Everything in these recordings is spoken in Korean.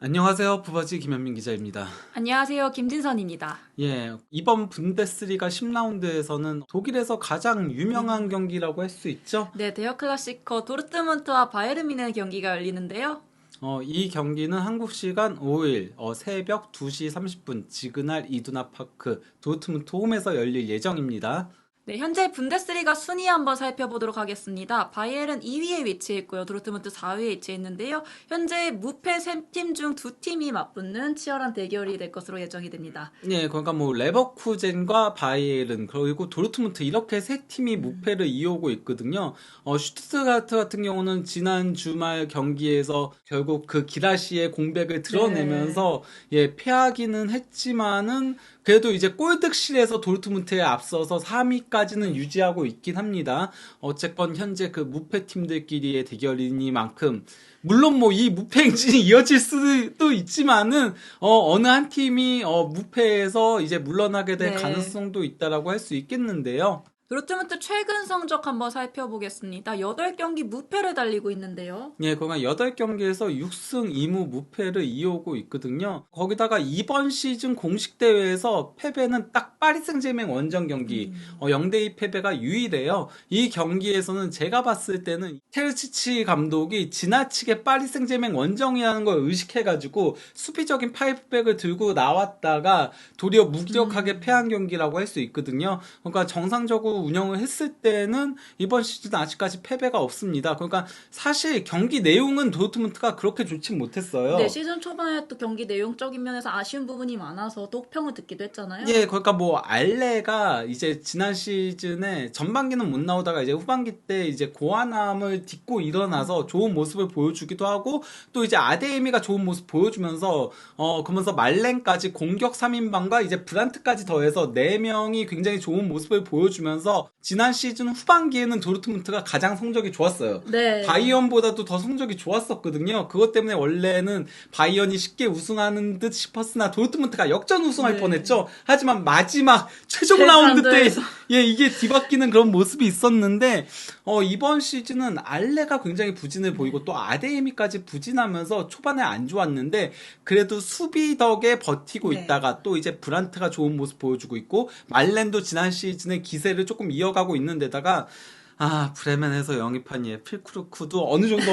안녕하세요. 부바지 김현민 기자입니다. 안녕하세요. 김진선입니다. 예, 이번 분데스리가 10라운드에서는 독일에서 가장 유명한 경기라고 할 수 있죠. 네, 대여 클래시커 도르트문트와 바이에른 뮌헨 경기가 열리는데요. 이 경기는 한국 시간 5일 새벽 2시 30분 지그날 이두나 파크 도르트문트 홈에서 열릴 예정입니다. 네, 현재 분데스리가 순위 한번 살펴보도록 하겠습니다. 바이에른 2위에 위치해 있고요. 도르트문트 4위에 위치해 있는데요. 현재 무패 3팀 중 2팀이 맞붙는 치열한 대결이 될 것으로 예정이 됩니다. 예, 그러니까 뭐 레버쿠젠과 바이에른 그리고 도르트문트 이렇게 세 팀이 무패를 이어오고 있거든요. 슈투트가르트 같은 경우는 지난 주말 경기에서 결국 그 기라시의 공백을 드러내면서 예, 패하기는 했지만은 그래도 이제 골득실에서 도르트문트에 앞서서 3위까지는 유지하고 있긴 합니다. 어쨌건 현재 그 무패 팀들끼리의 대결이니만큼 물론 뭐 이 무패 행진이 이어질 수도 있지만은 어느 한 팀이 무패에서 이제 물러나게 될 네. 가능성도 있다라고 할 수 있겠는데요. 도르트문트 최근 성적 한번 살펴보겠습니다. 8경기 무패를 달리고 있는데요. 예, 그러니까 8경기에서 6승 2무 무패를 이어오고 있거든요. 거기다가 이번 시즌 공식 대회에서 패배는 딱 파리 생제맹 원정 경기 0대2 패배가 유일해요. 이 경기에서는 제가 봤을 때는 테르치치 감독이 지나치게 파리 생제맹 원정이라는 걸 의식해가지고 수비적인 파이브백을 들고 나왔다가 도리어 무기력하게 패한 경기라고 할 수 있거든요. 그러니까 정상적으로 운영을 했을 때는 이번 시즌 아직까지 패배가 없습니다. 그러니까 사실 경기 내용은 도르트문트가 그렇게 좋진 못했어요. 네, 시즌 초반에 또 경기 내용적인 면에서 아쉬운 부분이 많아서 또 혹평을 듣기도 했잖아요. 예, 그러니까 뭐 알레가 이제 지난 시즌에 전반기는 못 나오다가 이제 후반기 때 이제 고아남을 딛고 일어나서 좋은 모습을 보여주기도 하고 또 이제 아데이미가 좋은 모습 보여주면서 그러면서 말렌까지 공격 3인방과 이제 브란트까지 더해서 4명이 굉장히 좋은 모습을 보여주면서 지난 시즌 후반기에는 도르트문트가 가장 성적이 좋았어요. 네. 바이언보다도 더 성적이 좋았었거든요. 그것 때문에 원래는 바이언이 쉽게 우승하는 듯 싶었으나 도르트문트가 역전 우승할 뻔했죠. 하지만 마지막 최종 라운드 때 최장도에서. 예, 이게 뒤바뀌는 그런 모습이 있었는데 이번 시즌은 알레가 굉장히 부진을 보이고 또 아데이미까지 부진하면서 초반에 안 좋았는데 그래도 수비 덕에 버티고 네. 있다가 또 이제 브란트가 좋은 모습 보여주고 있고 말렌도 지난 시즌의 기세를 조금 이어가고 있는데다가 브레멘에서 영입한 필크루크도 어느 정도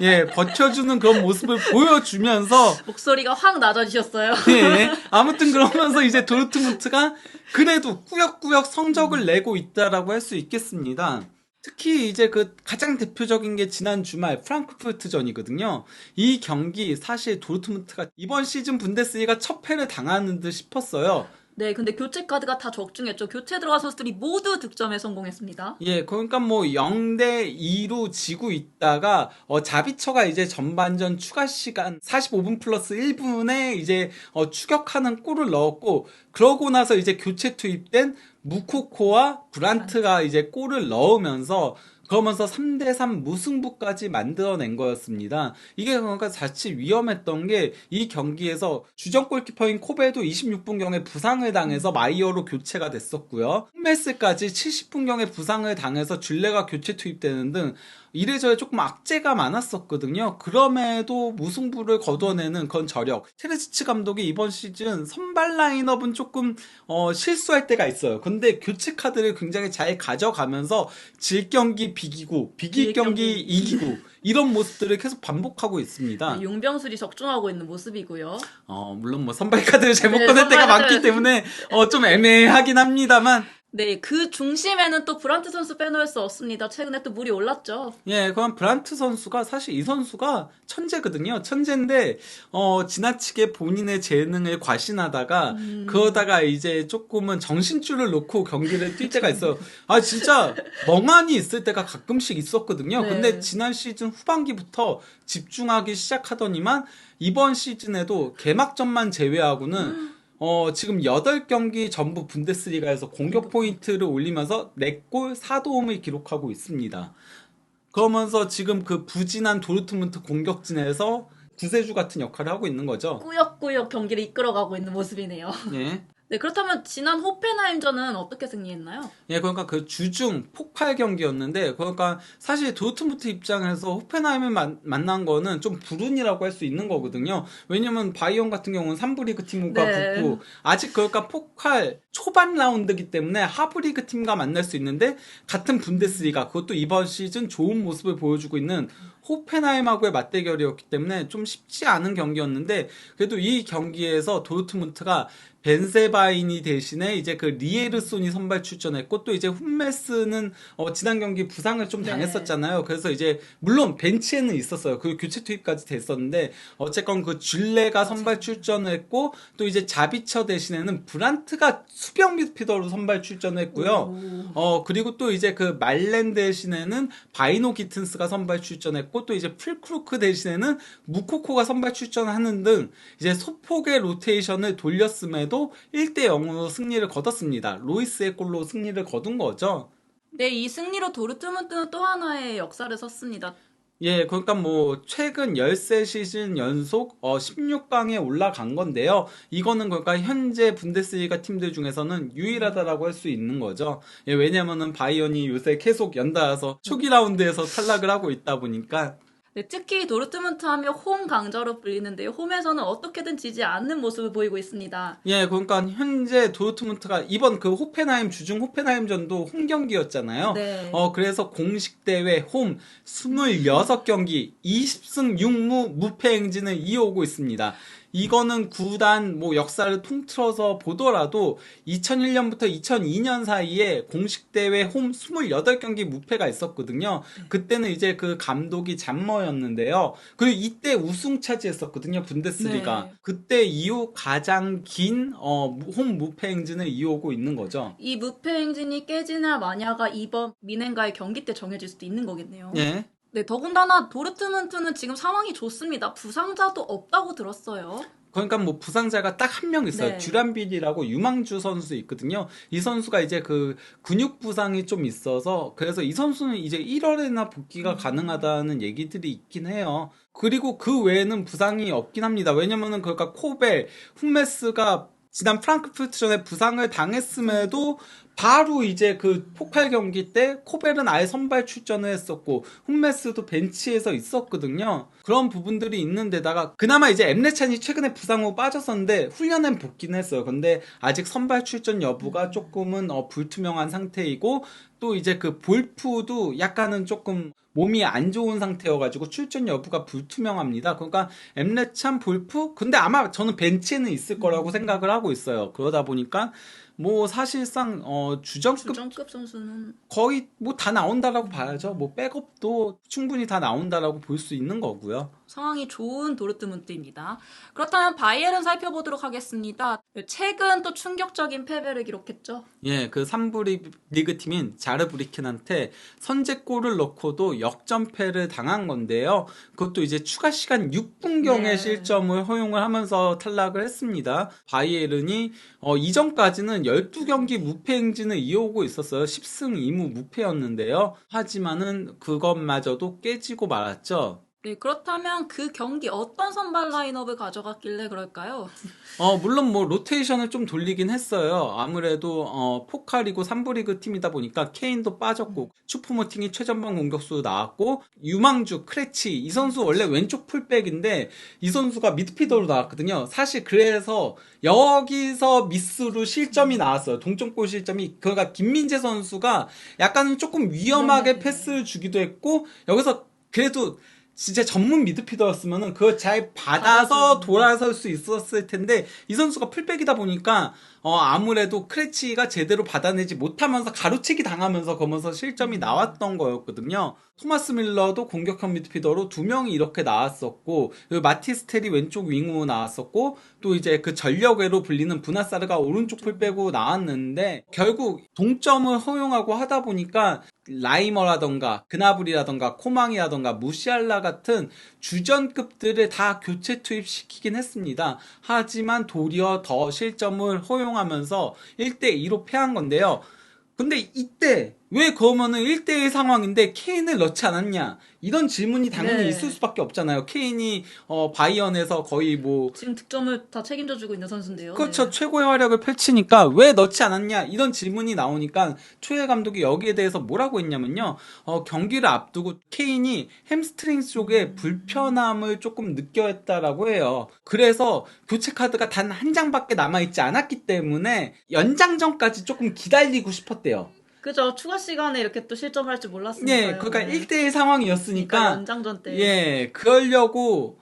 예, 버텨주는 그런 모습을 보여주면서 목소리가 확 낮아지셨어요. 예, 아무튼 그러면서 이제 도르트문트가 그래도 꾸역꾸역 성적을 내고 있다라고 할 수 있겠습니다. 특히 이제 그 가장 대표적인 게 지난 주말 프랑크푸르트전이거든요. 이 경기 사실 도르트문트가 이번 시즌 분데스리가 첫 패를 당하는 듯 싶었어요. 네, 근데 교체 카드가 다 적중했죠. 교체 들어간 선수들이 모두 득점에 성공했습니다. 예, 그러니까 뭐 0대 2로 지고 있다가 자비처가 이제 전반전 추가 시간 45분 플러스 1분에 이제 추격하는 골을 넣었고 그러고 나서 이제 교체 투입된 무코코와 브란트가 이제 골을 넣으면서 그러면서 3대3 무승부까지 만들어낸 거였습니다. 이게 그러니까 자칫 위험했던 게 이 경기에서 주전 골키퍼인 코벨도 26분경에 부상을 당해서 마이어로 교체가 됐었고요. 홈메스까지 70분경에 부상을 당해서 줄레가 교체 투입되는 등 이래저래 조금 악재가 많았었거든요. 그럼에도 무승부를 거둬내는 그런 저력. 테레지치 감독이 이번 시즌 선발 라인업은 조금 실수할 때가 있어요. 근데 교체 카드를 굉장히 잘 가져가면서 질 경기 비기고 비길 경기 이기고 이런 모습들을 계속 반복하고 있습니다. 네, 용병술이 적중하고 있는 모습이고요. 물론 뭐 선발 카드를 잘못 네, 꺼낼 때가 선발 많기 카드. 때문에 좀 애매하긴 합니다만 네, 그 중심에는 또 브란트 선수 빼놓을 수 없습니다. 최근에 또 물이 올랐죠. 예, 그럼 브란트 선수가 사실 이 선수가 천재거든요. 천재인데 지나치게 본인의 재능을 과신하다가 그러다가 이제 조금은 정신줄을 놓고 경기를 뛸 때가 있어요. 진짜 멍하니 있을 때가 가끔씩 있었거든요. 네. 근데 지난 시즌 후반기부터 집중하기 시작하더니만 이번 시즌에도 개막전만 제외하고는 지금 8경기 전부 분데스리가에서 공격 포인트를 올리면서 4골 4도움을 기록하고 있습니다. 그러면서 지금 그 부진한 도르트문트 공격진에서 구세주 같은 역할을 하고 있는 거죠. 꾸역꾸역 경기를 이끌어가고 있는 모습이네요. 예. 네, 그렇다면 지난 호펜하임전은 어떻게 승리했나요? 예, 그러니까 그 주중 폭발 경기였는데, 그러니까 사실 도르트문트 입장에서 호펜하임을 만난 거는 좀 불운이라고 할 수 있는 거거든요. 왜냐면 바이언 같은 경우는 3부 리그 팀과 네. 붙고, 아직 그러니까 폭발 초반 라운드이기 때문에 하부 리그 팀과 만날 수 있는데, 같은 분데스리가, 그것도 이번 시즌 좋은 모습을 보여주고 있는 호펜하임하고의 맞대결이었기 때문에 좀 쉽지 않은 경기였는데, 그래도 이 경기에서 도르트문트가 벤세바이니 대신에 이제 그 리에르손이 선발 출전했고, 또 이제 훈메스는 지난 경기 부상을 좀 네. 당했었잖아요. 그래서 이제 물론 벤치에는 있었어요. 그 교체 투입까지 됐었는데, 어쨌건 그 줄레가 선발 출전했고, 또 이제 자비처 대신에는 브란트가 수비형 미드필더로 선발 출전했고요. 그리고 또 이제 그 말렌 대신에는 바이노 기튼스가 선발 출전했고, 또 이제 풀크루크 대신에는 무코코가 선발 출전하는 등 이제 소폭의 로테이션을 돌렸음에도 1대 0으로 승리를 거뒀습니다. 로이스의 골로 승리를 거둔 거죠. 네, 이 승리로 도르트문트는 또 하나의 역사를 썼습니다. 예, 그러니까 뭐 최근 13시즌 연속 16강에 올라간 건데요. 이거는 그러니까 현재 분데스리가 팀들 중에서는 유일하다라고 할 수 있는 거죠. 예, 왜냐면은 바이언이 요새 계속 연달아서 초기 라운드에서 탈락을 하고 있다 보니까. 네, 특히 도르트문트 하면 홈 강자로 불리는데요. 홈에서는 어떻게든 지지 않는 모습을 보이고 있습니다. 예, 그러니까 현재 도르트문트가 이번 그 호펜하임 주중 호펜하임전도 홈 경기였잖아요. 네. 그래서 공식 대회 홈 26경기 20승 6무 무패 행진을 이어오고 있습니다. 이거는 구단 뭐 역사를 통틀어서 보더라도 2001년부터 2002년 사이에 공식 대회 홈 28경기 무패가 있었거든요. 그때는 이제 그 감독이 잠머였는데요. 그리고 이때 우승 차지했었거든요. 분데스리가. 네. 그때 이후 가장 긴 홈 무패 행진을 이어오고 있는 거죠. 이 무패 행진이 깨지나 마냐가 이번 미넨과의 경기 때 정해질 수도 있는 거겠네요. 예. 네, 더군다나 도르트문트는 지금 상황이 좋습니다. 부상자도 없다고 들었어요. 그러니까 뭐 부상자가 딱 한 명 있어요. 네. 듀란빌이라고 유망주 선수 있거든요. 이 선수가 이제 그 근육 부상이 좀 있어서, 그래서 이 선수는 이제 1월에나 복귀가 가능하다는 얘기들이 있긴 해요. 그리고 그 외에는 부상이 없긴 합니다. 왜냐면은 그러니까 코벨, 훈메스가 지난 프랑크푸르트전에 부상을 당했음에도 바로 이제 그 폭발 경기 때 코벨은 아예 선발 출전을 했었고 훈메스도 벤치에서 있었거든요. 그런 부분들이 있는데다가 그나마 이제 엠레찬이 최근에 부상 후 빠졌었는데 훈련엔 복귀는 했어요. 근데 아직 선발 출전 여부가 조금은 불투명한 상태이고, 또 이제 그 볼프도 약간은 조금 몸이 안 좋은 상태여가지고 출전 여부가 불투명합니다. 그러니까 엠레찬, 볼프, 근데 아마 저는 벤치에는 있을 거라고 생각을 하고 있어요. 그러다 보니까 뭐 사실상 주전급 주전급 선수는 거의 뭐 다 나온다라고 봐야죠. 뭐 백업도 충분히 다 나온다라고 볼 수 있는 거고요. 상황이 좋은 도르트문트입니다. 그렇다면 바이에른 살펴보도록 하겠습니다. 최근 또 충격적인 패배를 기록했죠. 예, 그 3부 리그 팀인 자르브리켄한테 선제골을 넣고도 역전패를 당한 건데요. 그것도 이제 추가 시간 6분경의 네. 실점을 허용을 하면서 탈락을 했습니다. 바이에른이 이전까지는 12경기 무패 행진을 이어오고 있었어요. 10승 2무 무패였는데요. 하지만은 그것마저도 깨지고 말았죠. 네, 그렇다면 그 경기 어떤 선발 라인업을 가져갔길래 그럴까요? 물론 뭐 로테이션을 좀 돌리긴 했어요. 아무래도 포칼이고 3부 리그 팀이다 보니까 케인도 빠졌고 슈퍼모팅이 최전방 공격수 나왔고 유망주 크레치 이 선수 원래 왼쪽 풀백인데 이 선수가 미드필더로 나왔거든요. 사실 그래서 여기서 미스로 실점이 나왔어요. 동점골 실점이. 그러니까 김민재 선수가 약간 조금 위험하게 위험하게. 패스를 주기도 했고, 여기서 그래도 진짜 전문 미드필더였으면은 그걸 잘 받아서 돌아설 수 있었을 텐데, 이 선수가 풀백이다 보니까 아무래도 크레치가 제대로 받아내지 못하면서 가로채기 당하면서 거면서 실점이 나왔던 거였거든요. 토마스 밀러도 공격형 미드필더로 2명이 이렇게 나왔었고, 그리고 마티스텔이 왼쪽 윙으로 나왔었고, 또 이제 그 전력외로 불리는 부나사르가 오른쪽 풀백으로 나왔는데, 결국 동점을 허용하고 하다 보니까 라이머라던가 그나브리라던가 코망이라던가 무시알라 같은 주전급들을 다 교체 투입시키긴 했습니다. 하지만 도리어 더 실점을 허용하면서 1대2로 패한 건데요. 근데 이때 왜 그러면은 1대1 상황인데 케인을 넣지 않았냐? 이런 질문이 당연히 네. 있을 수밖에 없잖아요. 케인이 바이언에서 거의 뭐 지금 득점을 다 책임져주고 있는 선수인데요. 그렇죠. 네. 최고의 활약을 펼치니까 왜 넣지 않았냐? 이런 질문이 나오니까 초에 감독이 여기에 대해서 뭐라고 했냐면요. 경기를 앞두고 케인이 햄스트링 쪽에 불편함을 조금 느껴했다라고 해요. 그래서 교체 카드가 단 한 장밖에 남아있지 않았기 때문에 연장전까지 조금 기다리고 싶었대요. 그죠. 추가 시간에 이렇게 또 실점할 줄 몰랐으니까요. 예, 그러니까 네. 1대1 상황이었으니까 그러니까 연장전 때. 예, 그러려고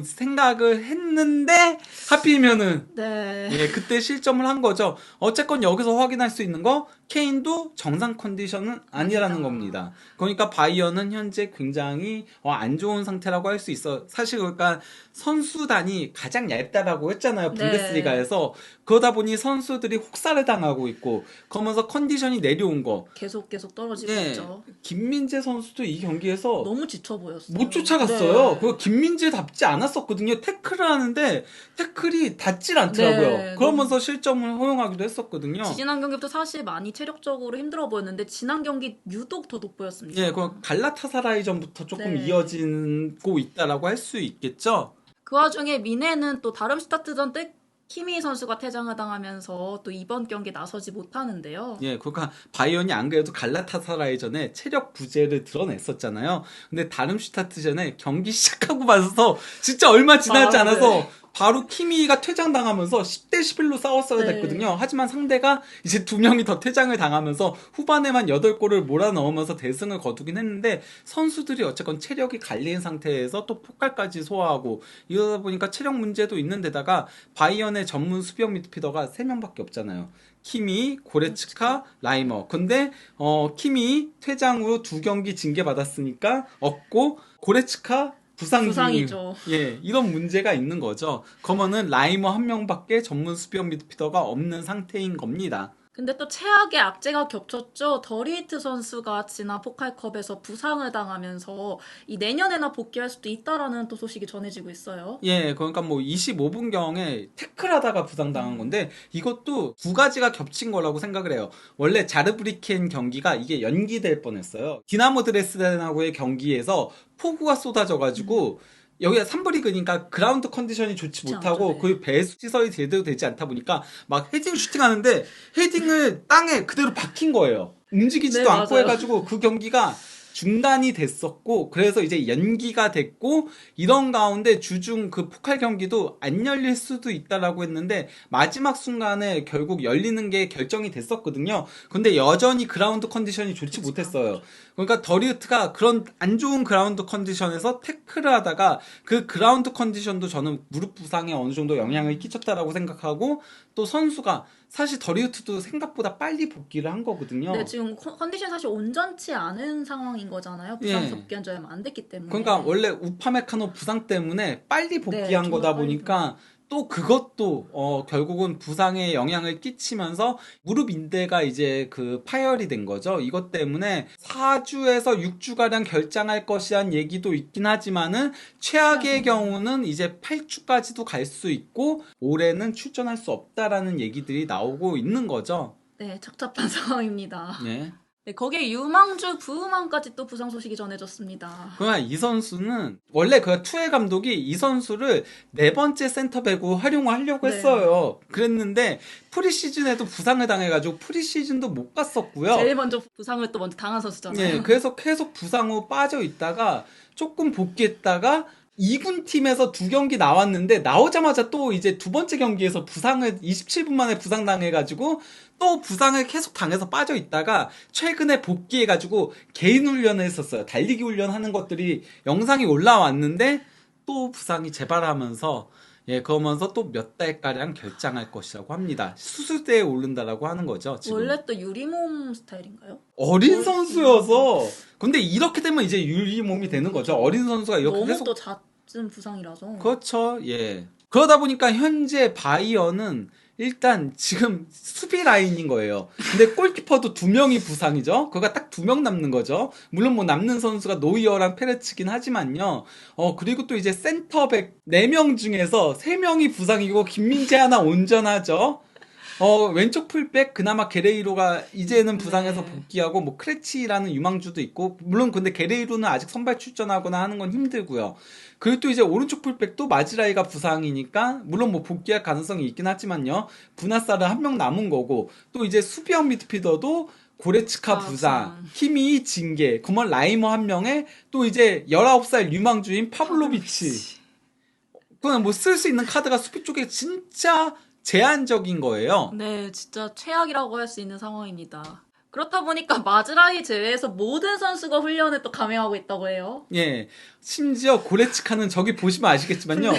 생각을 했는데 하필이면은 네. 예, 그때 실점을 한 거죠. 어쨌건 여기서 확인할 수 있는 거 케인도 정상 컨디션은 아니라는 아니다. 겁니다. 그러니까 바이어는 현재 굉장히 안 좋은 상태라고 할 수 있어. 사실 그러니까 선수단이 가장 얇다라고 했잖아요. 네. 분데스리가에서. 그러다 보니 선수들이 혹사를 당하고 있고 그러면서 컨디션이 내려온 거. 계속 떨어지고 예, 있죠. 김민재 선수도 이 경기에서 너무 지쳐 보였어요. 못 쫓아갔어요. 네. 그 김민재답지 않았었거든요. 태클을 하는데 태클이 닿질 않더라고요. 네, 그러면서 실점을 허용하기도 했었거든요. 지난 경기부터 사실 많이 체력적으로 힘들어 보였는데 지난 경기 유독 더 돋보였습니다. 예, 그 갈라타사라이전부터 조금 네. 이어지고 있다라고 할 수 있겠죠. 그 와중에 미네는 또 다름슈타트전 때 키미 선수가 퇴장을 당하면서 또 이번 경기에 나서지 못하는데요. 예, 그러니까 바이언이 안 그래도 갈라타사라이전에 체력 부재를 드러냈었잖아요. 근데 다름슈타트전에 경기 시작하고 봐서 진짜 얼마 지나지 않아서 네. 바로 키미가 퇴장당하면서 10대 11로 싸웠어야 네. 됐거든요. 하지만 상대가 이제 두 명이 더 퇴장을 당하면서 후반에만 8골을 몰아넣으면서 대승을 거두긴 했는데 선수들이 어쨌건 체력이 갈린 상태에서 또 폭발까지 소화하고 이러다 보니까 체력 문제도 있는 데다가 바이언의 전문 수비형 미드필더가 3명밖에 없잖아요. 키미, 고레츠카, 라이머. 근데 키미 퇴장 후 2경기 징계 받았으니까 없고 고레츠카 부상이죠. 예, 이런 문제가 있는 거죠. 그러면은 라이머 한 명밖에 전문 수비형 미드필더가 없는 상태인 겁니다. 근데 또 최악의 악재가 겹쳤죠. 더리히트 선수가 지난 포칼컵에서 부상을 당하면서 이 내년에나 복귀할 수도 있다라는 또 소식이 전해지고 있어요. 예, 그러니까 뭐 25분경에 태클하다가 부상당한 건데 이것도 두 가지가 겹친 거라고 생각을 해요. 원래 자르브리켄 경기가 이게 연기될 뻔했어요. 디나모 드레스덴하고의 경기에서 폭우가 쏟아져가지고 여기가 3부 리그니까 그라운드 컨디션이 좋지 그렇지 못하고 않죠, 네. 그 배수 시설이 제대로 되지 않다 보니까 막 헤딩 슈팅하는데 헤딩을 땅에 그대로 박힌 거예요. 움직이지도 네, 않고 맞아요. 해가지고 그 경기가 중단이 됐었고 그래서 이제 연기가 됐고 이런 가운데 주중 그 포칼 경기도 안 열릴 수도 있다라고 했는데 마지막 순간에 결국 열리는 게 결정이 됐었거든요. 근데 여전히 그라운드 컨디션이 좋지 못했어요. 그러니까 더리우트가 그런 안 좋은 그라운드 컨디션에서 태클을 하다가 그 그라운드 컨디션도 저는 무릎 부상에 어느 정도 영향을 끼쳤다라고 생각하고 또 선수가 사실 더리우트도 생각보다 빨리 복귀를 한 거거든요. 네, 지금 컨디션 사실 온전치 않은 상황인 거잖아요. 부상에서 예. 복귀한 지 얼마 안 됐기 때문에. 그러니까 원래 우파메카노 부상 때문에 빨리 복귀한 네, 거다 정말 빨리 보니까 또 그것도 결국은 부상에 영향을 끼치면서 무릎 인대가 이제 그 파열이 된 거죠. 이것 때문에 4주에서 6주가량 결장할 것이란 얘기도 있긴 하지만은 최악의 경우는 이제 8주까지도 갈 수 있고 올해는 출전할 수 없다라는 얘기들이 나오고 있는 거죠. 네, 착잡한 상황입니다. 네. 네, 거기에 유망주 부우만까지 또 부상 소식이 전해졌습니다. 그러나 이 선수는 원래 그 투엘 감독이 이 선수를 4번째 센터백으로 활용을 하려고 네. 했어요. 그랬는데 프리시즌에도 부상을 당해가지고 프리시즌도 못 갔었고요. 제일 먼저 부상을 또 먼저 당한 선수잖아요. 예, 그래서 계속 부상 후 빠져 있다가 조금 복귀했다가 2군 팀에서 2경기 나왔는데 나오자마자 또 이제 두 번째 경기에서 부상을 27분 만에 부상 당해가지고 또 부상을 계속 당해서 빠져 있다가 최근에 복귀해가지고 개인 훈련을 했었어요. 달리기 훈련하는 것들이 영상이 올라왔는데 또 부상이 재발하면서 예, 그러면서 또 몇 달가량 결장할 것이라고 합니다. 수술대에 오른다라고 하는 거죠. 지금. 원래 또 유리몸 스타일인가요? 어린 선수여서 근데 이렇게 되면 이제 유리 몸이 되는 거죠. 어린 선수가 이렇게 너무 계속 또 잦은 부상이라서. 그렇죠. 예. 그러다 보니까 현재 바이어는 일단 지금 수비 라인인 거예요. 근데 골키퍼도 2명이 부상이죠. 그가 딱 2명 남는 거죠. 물론 뭐 남는 선수가 노이어랑 페레츠긴 하지만요. 그리고 또 이제 센터백 4명 중에서 3명이 부상이고 김민재 하나 온전하죠. 왼쪽 풀백 그나마 게레이로가 이제는 부상에서 네. 복귀하고 뭐 크레치라는 유망주도 있고 물론 근데 게레이로는 아직 선발 출전하거나 하는 건 힘들고요. 그리고 또 이제 오른쪽 풀백도 마즈라이가 부상이니까 물론 뭐 복귀할 가능성이 있긴 하지만요. 부나사르 한 명 남은 거고 또 이제 수비형 미드필더도 고레츠카 부상, 키미 징계, 그만 라이머 한 명에 또 이제 19살 유망주인 파블로비치. 그냥 뭐 쓸 수 있는 카드가 수비 쪽에 진짜 제한적인 거예요. 네, 진짜 최악이라고 할 수 있는 상황입니다. 그렇다 보니까 마즈라이 제외해서 모든 선수가 훈련에 또 감행하고 있다고 해요. 예. 심지어 고레츠카는 저기 보시면 아시겠지만요.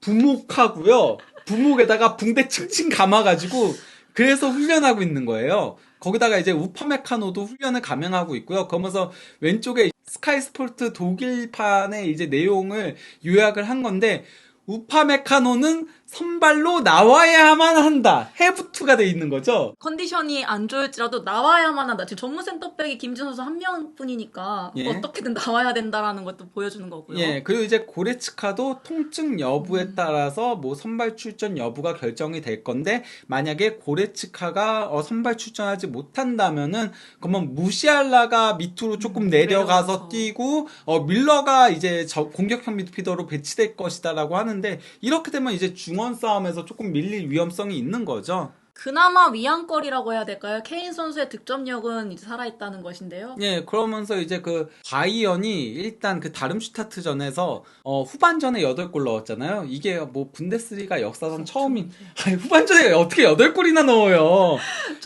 부목하고요. 부목에다가 붕대 칭칭 감아가지고 그래서 훈련하고 있는 거예요. 거기다가 이제 우파메카노도 훈련을 감행하고 있고요. 그러면서 왼쪽에 스카이스포츠 독일판의 이제 내용을 요약을 한 건데 우파메카노는 선발로 나와야만 한다. 해부투가 돼 있는 거죠. 컨디션이 안 좋을지라도 나와야만 한다. 지금 전문 센터백이 김진 선수 한 명뿐이니까 예. 어떻게든 나와야 된다라는 것도 보여주는 거고요. 예, 그리고 이제 고레츠카도 통증 여부에 따라서 뭐 선발 출전 여부가 결정이 될 건데 만약에 고레츠카가 선발 출전하지 못한다면은 그러면 무시알라가 밑으로 조금 내려가서 내려가서. 뛰고 밀러가 이제 공격형 미드필더로 배치될 것이다라고 하는데 이렇게 되면 이제 중원 싸움에서 조금 밀릴 위험성이 있는 거죠. 그나마 위안거리라고 해야 될까요? 케인 선수의 득점력은 이제 살아있다는 것인데요. 예, 그러면서 이제 그 바이언이 일단 그 다름슈타트전에서 후반전에 8골 넣었잖아요. 이게 뭐 분데스리가 역사상 처음인 아니, 후반전에 어떻게 8골이나 넣어요.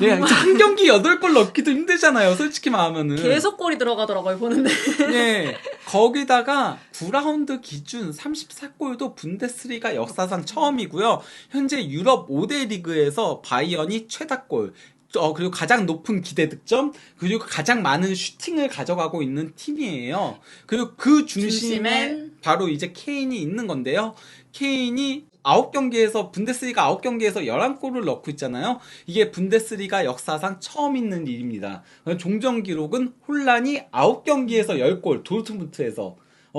예, 한 경기 8골 넣기도 힘들잖아요. 솔직히 말하면은. 계속 골이 들어가더라고요, 보는데. 예. 거기다가 9라운드 기준 34골도 분데스리가 역사상 처음이고요. 현재 유럽 5대 리그에서 바이언이 최다골, 그리고 가장 높은 기대 득점, 그리고 가장 많은 슈팅을 가져가고 있는 팀이에요. 그리고 그 중심에 중심엔 바로 이제 케인이 있는 건데요. 케인이 9경기에서 분데스리가 9경기에서 11골을 넣고 있잖아요. 이게 분데스리가 역사상 처음 있는 일입니다. 종전 기록은 혼란이 9경기에서 10골 도르트문트에서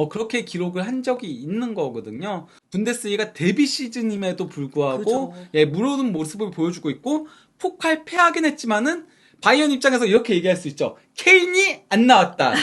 그렇게 기록을 한 적이 있는 거거든요. 분데스리가 데뷔 시즌임에도 불구하고 그죠. 예, 무르는 모습을 보여주고 있고 포칼 패하긴 했지만은 바이언 입장에서 이렇게 얘기할 수 있죠. 케인이 안 나왔다.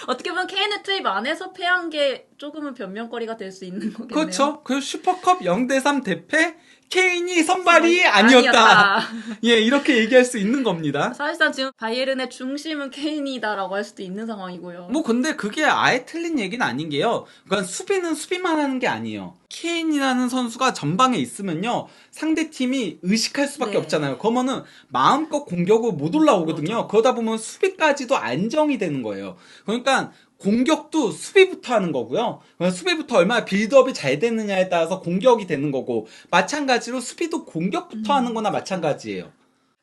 어떻게 보면 케인의 투입 안에서 패한 게 조금은 변명거리가 될 수 있는 거겠네요. 그렇죠. 그 슈퍼컵 0대3 대패 케인이 선발이 아니었다. 예, 이렇게 얘기할 수 있는 겁니다. 사실상 지금 바이에른의 중심은 케인이다라고 할 수도 있는 상황이고요. 뭐 근데 그게 아예 틀린 얘기는 아닌 게요. 그러니까 수비는 수비만 하는 게 아니에요. 케인이라는 선수가 전방에 있으면요. 상대팀이 의식할 수밖에 네. 없잖아요. 그러면은 마음껏 공격을 못 올라오거든요. 그러다 보면 수비까지도 안정이 되는 거예요. 그러니까 공격도 수비부터 하는 거고요. 수비부터 얼마나 빌드업이 잘 되느냐에 따라서 공격이 되는 거고 마찬가지로 수비도 공격부터 하는 거나 마찬가지예요.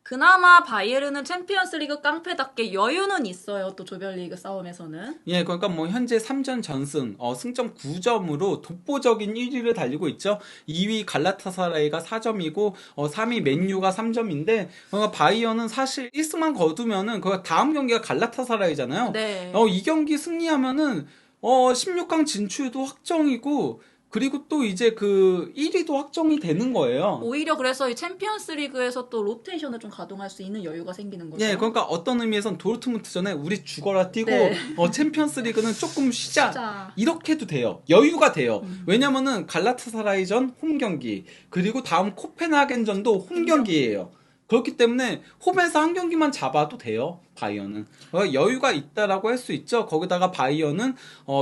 그나마 바이에른은 챔피언스리그 깡패답게 여유는 있어요. 또 조별리그 싸움에서는. 예, 그러니까 뭐 현재 3전 전승, 승점 9점으로 독보적인 1위를 달리고 있죠. 2위 갈라타사라이가 4점이고 3위 맨유가 3점인데 그러니까 바이언은 사실 1승만 거두면은 그 다음 경기가 갈라타사라이잖아요. 네. 이 경기 승리하면은 16강 진출도 확정이고 그리고 또 이제 그 1위도 확정이 되는 거예요. 오히려 그래서 이 챔피언스리그에서 또 로테이션을 좀 가동할 수 있는 여유가 생기는 거죠. 예, 그러니까 어떤 의미에선 도르트문트전에 우리 죽어라 뛰고 네. 챔피언스리그는 조금 쉬자. 진짜. 이렇게 해도 돼요. 여유가 돼요. 왜냐면은 갈라타사라이전 홈 경기 그리고 다음 코펜하겐전도 홈 경기예요. 그렇기 때문에 홈에서 한 경기만 잡아도 돼요. 바이언은 여유가 있다라고 할 수 있죠. 거기다가 바이언은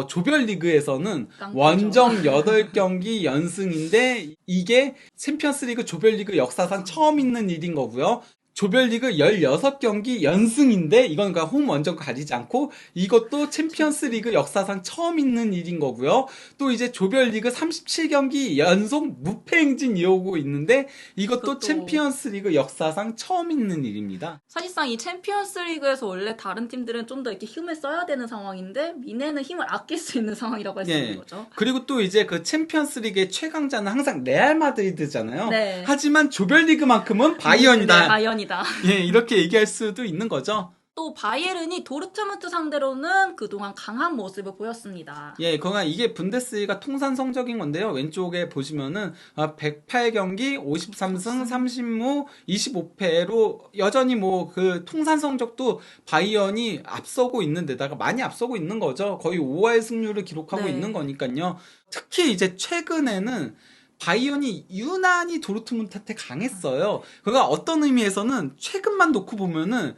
조별리그에서는 깡패죠. 원정 8경기 연승인데 이게 챔피언스리그 조별리그 역사상 처음 있는 일인 거고요. 조별리그 16경기 연승인데 이건 그러니까 홈 원정 가리지 않고 이것도 챔피언스리그 역사상 처음 있는 일인 거고요. 또 이제 조별리그 37경기 연속 무패 행진 이어오고 있는데 이것도 그것도- 챔피언스리그 역사상 처음 있는 일입니다. 사실상 이 챔피언스리그에서 원래 다른 팀들은 좀 더 이렇게 힘을 써야 되는 상황인데 미네는 힘을 아낄 수 있는 상황이라고 할 수 예. 있는 거죠. 그리고 또 이제 그 챔피언스리그의 최강자는 항상 레알 마드리드잖아요. 네. 하지만 조별리그만큼은 바이언이다. 네, 바이언이다. 예, 이렇게 얘기할 수도 있는 거죠. 또 바이에른이 도르트문트 상대로는 그동안 강한 모습을 보였습니다. 예, 그러나 이게 분데스리가 통산 성적인 건데요. 왼쪽에 보시면은 108경기 53승 30무 25패로 여전히 뭐 그 통산 성적도 바이언이 앞서고 있는 데다가 많이 앞서고 있는 거죠. 거의 5할 승률을 기록하고 네. 있는 거니까요. 특히 이제 최근에는 바이언이 유난히 도르트문트한테 강했어요. 그러니까 어떤 의미에서는 최근만 놓고 보면은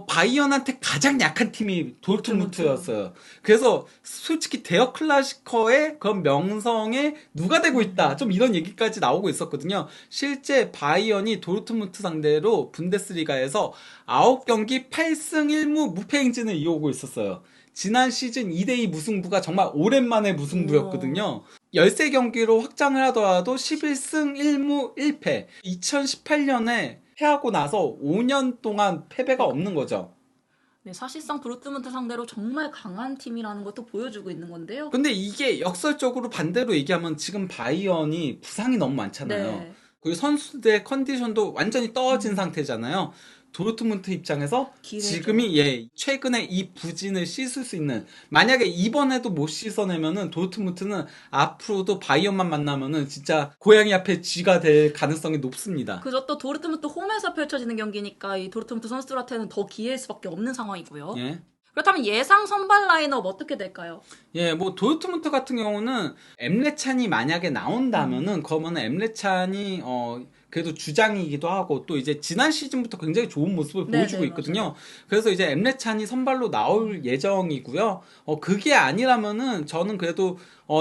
바이언한테 가장 약한 팀이 도르트문트였어요. 그래서 솔직히 대여 클래시커의 그런 명성에 누가 되고 있다. 좀 이런 얘기까지 나오고 있었거든요. 실제 바이언이 도르트문트 상대로 분데스리가에서 9경기 8승 1무 무패 행진을 이어오고 있었어요. 지난 시즌 2대2 무승부가 정말 오랜만에 무승부였거든요. 13경기로 확장을 하더라도 11승 1무 1패. 2018년에 패하고 나서 5년 동안 패배가 없는 거죠. 네, 사실상 도르트문트 상대로 정말 강한 팀이라는 것도 보여주고 있는 건데요. 근데 이게 역설적으로 반대로 얘기하면 지금 바이언이 부상이 너무 많잖아요. 네. 그리고 선수들의 컨디션도 완전히 떨어진 상태잖아요. 도르트문트 입장에서 기회죠. 지금이 최근에 이 부진을 씻을 수 있는, 만약에 이번에도 못 씻어내면은 도르트문트는 앞으로도 바이언만 만나면은 진짜 고양이 앞에 쥐가 될 가능성이 높습니다. 그저 또 도르트문트 홈에서 펼쳐지는 경기니까 이 도르트문트 선수들한테는 더 기회일 수밖에 없는 상황이고요. 예. 그렇다면 예상 선발 라인업 어떻게 될까요? 예, 뭐 도르트문트 같은 경우는 엠레찬이 만약에 나온다면은 그러면은 엠레찬이 그래도 주장이기도 하고 또 이제 지난 시즌부터 굉장히 좋은 모습을 네, 보여주고 네, 있거든요. 맞아요. 그래서 이제 엠레찬이 선발로 나올 예정이고요. 그게 아니라면은 저는 그래도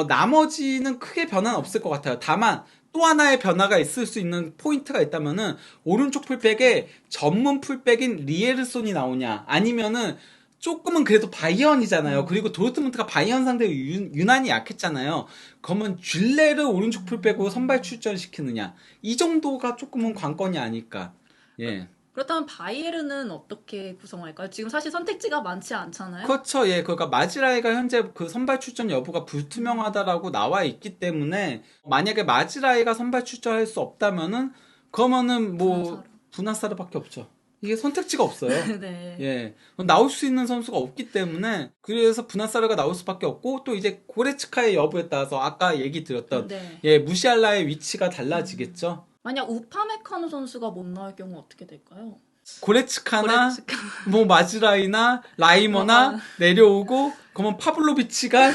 나머지는 크게 변화는 없을 것 같아요. 다만 또 하나의 변화가 있을 수 있는 포인트가 있다면은 오른쪽 풀백에 전문 풀백인 리에르손이 나오냐 아니면은 조금은 그래도 바이언이잖아요. 그리고 도르트문트가 바이언 상대로 유난히 약했잖아요. 그러면 쥘레를 오른쪽 풀백으로 선발 출전시키느냐 이 정도가 조금은 관건이 아닐까. 예. 그렇다면 바이에른은 어떻게 구성할까요? 지금 사실 선택지가 많지 않잖아요. 그렇죠. 예. 그러니까 마지라이가 현재 그 선발 출전 여부가 불투명하다라고 나와 있기 때문에 만약에 마지라이가 선발 출전할 수 없다면은 그러면은 뭐 부나사르밖에 없죠. 이게 선택지가 없어요. 네. 예. 나올 수 있는 선수가 없기 때문에 그래서 부나사르가 나올 수밖에 없고 또 이제 고레츠카의 여부에 따라서 아까 얘기 드렸던 네. 예, 무시알라의 위치가 달라지겠죠. 만약 우파메카노 선수가 못 나올 경우 어떻게 될까요? 고레츠카나 고레츠카. 뭐 마즈라이나 라이머나 내려오고 그러면 파블로비치가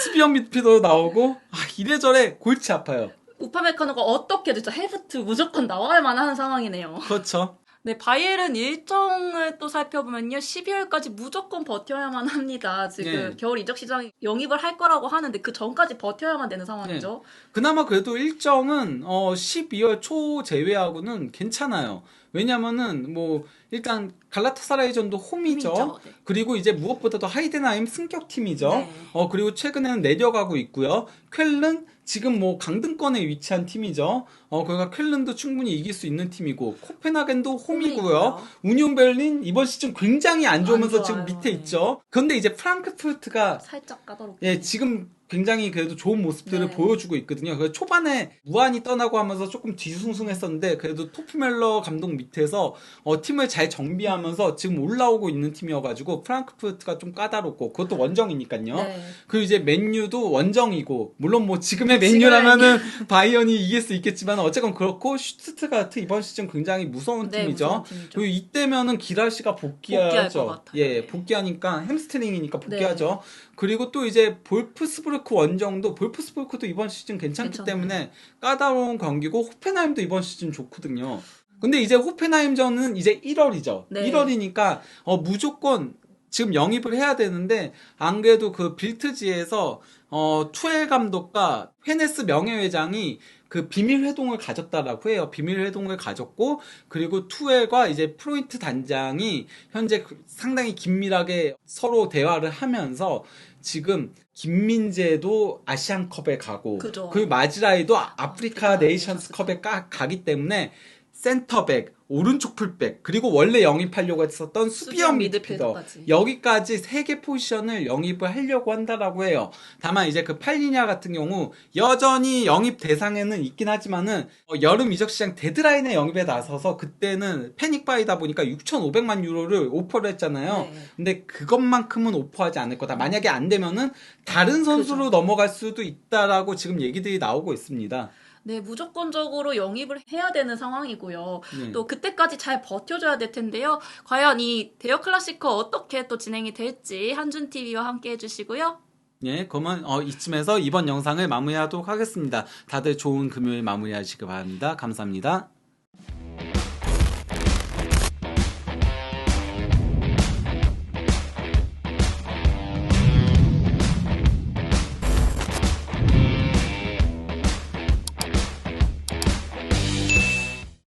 수비형 미드필더로 나오고 이래저래 골치 아파요. 우파메카노가 어떻게 됐죠? 해브트 무조건 나와야만 하는 상황이네요. 그렇죠. 네, 바이에른 일정을 또 살펴보면요. 12월까지 무조건 버텨야만 합니다. 지금 네. 겨울 이적 시장 영입을 할 거라고 하는데 그 전까지 버텨야만 되는 상황이죠. 그나마 그래도 일정은 12월 초 제외하고는 괜찮아요. 왜냐면은 뭐 일단 갈라타사라이전도 홈이죠. 홈이죠. 네. 그리고 이제 무엇보다도 하이덴하임 승격팀이죠. 네. 그리고 최근에는 내려가고 있고요. 쾰른 지금 뭐 강등권에 위치한 팀이죠. 그러니까 쾰른도 충분히 이길 수 있는 팀이고 코펜하겐도 홈이고요. 홈이고요. 우니온 베를린 이번 시즌 굉장히 안 좋으면서 안 지금 좋아요. 밑에 네. 있죠. 그런데 이제 프랑크푸르트가 살짝 까다롭고. 예, 지금 굉장히 그래도 좋은 모습들을 네. 보여주고 있거든요. 그래서 초반에 무한히 떠나고 하면서 조금 뒤숭숭했었는데 그래도 토프멜러 감독 밑에서 팀을 잘 정비하면서 지금 올라오고 있는 팀이어가지고 프랑크푸르트가 좀 까다롭고 그것도 원정이니까요. 네. 그리고 이제 맨유도 원정이고 물론 뭐 지금의 맨유라면은 바이언이 이길 수 있겠지만 어쨌건 그렇고 슈투트가르트 이번 시즌 굉장히 무서운 네, 팀이죠. 무서운 팀이죠. 그리고 이때면은 기랄시가 복귀할 복귀하죠. 것 같아요. 예, 네. 복귀하니까 햄스트링이니까 복귀하죠. 그리고 또 이제 볼프스부르크 원정도 볼프스부르크도 이번 시즌 괜찮기 괜찮네요. 때문에 까다로운 경기고 호펜하임도 이번 시즌 좋거든요. 근데 이제 호펜하임전은 이제 1월이죠. 네. 1월이니까 무조건 지금 영입을 해야 되는데 안 그래도 그 빌트지에서 투엘 감독과 헤네스 명예회장이 그 비밀 회동을 가졌다라고 해요. 비밀 회동을 가졌고 그리고 투엘과 이제 프로인트 단장이 현재 상당히 긴밀하게 서로 대화를 하면서 지금 김민재도 아시안컵에 가고 그죠. 그 마지라이도 아프리카 네이션스컵에 가기 때문에 센터백 오른쪽 풀백, 그리고 원래 영입하려고 했었던 수비형 미드필더, 미드필더까지. 여기까지 3개 포지션을 영입을 하려고 한다라고 해요. 다만 이제 그 팔리냐 같은 경우 여전히 영입 대상에는 있긴 하지만은 여름 이적 시장 데드라인에 영입에 나서서 그때는 패닉바이다 보니까 6,500만 유로를 오퍼를 했잖아요. 네. 근데 그것만큼은 오퍼하지 않을 거다. 만약에 안 되면은 다른 선수로 넘어갈 수도 있다라고 지금 얘기들이 나오고 있습니다. 네, 무조건적으로 영입을 해야 되는 상황이고요. 네. 또 그때까지 잘 버텨줘야 될 텐데요. 과연 이 대여 클래시커 어떻게 또 진행이 될지 한준TV와 함께 해주시고요. 예, 그러면 이쯤에서 이번 영상을 마무리하도록 하겠습니다. 다들 좋은 금요일 마무리하시기 바랍니다. 감사합니다.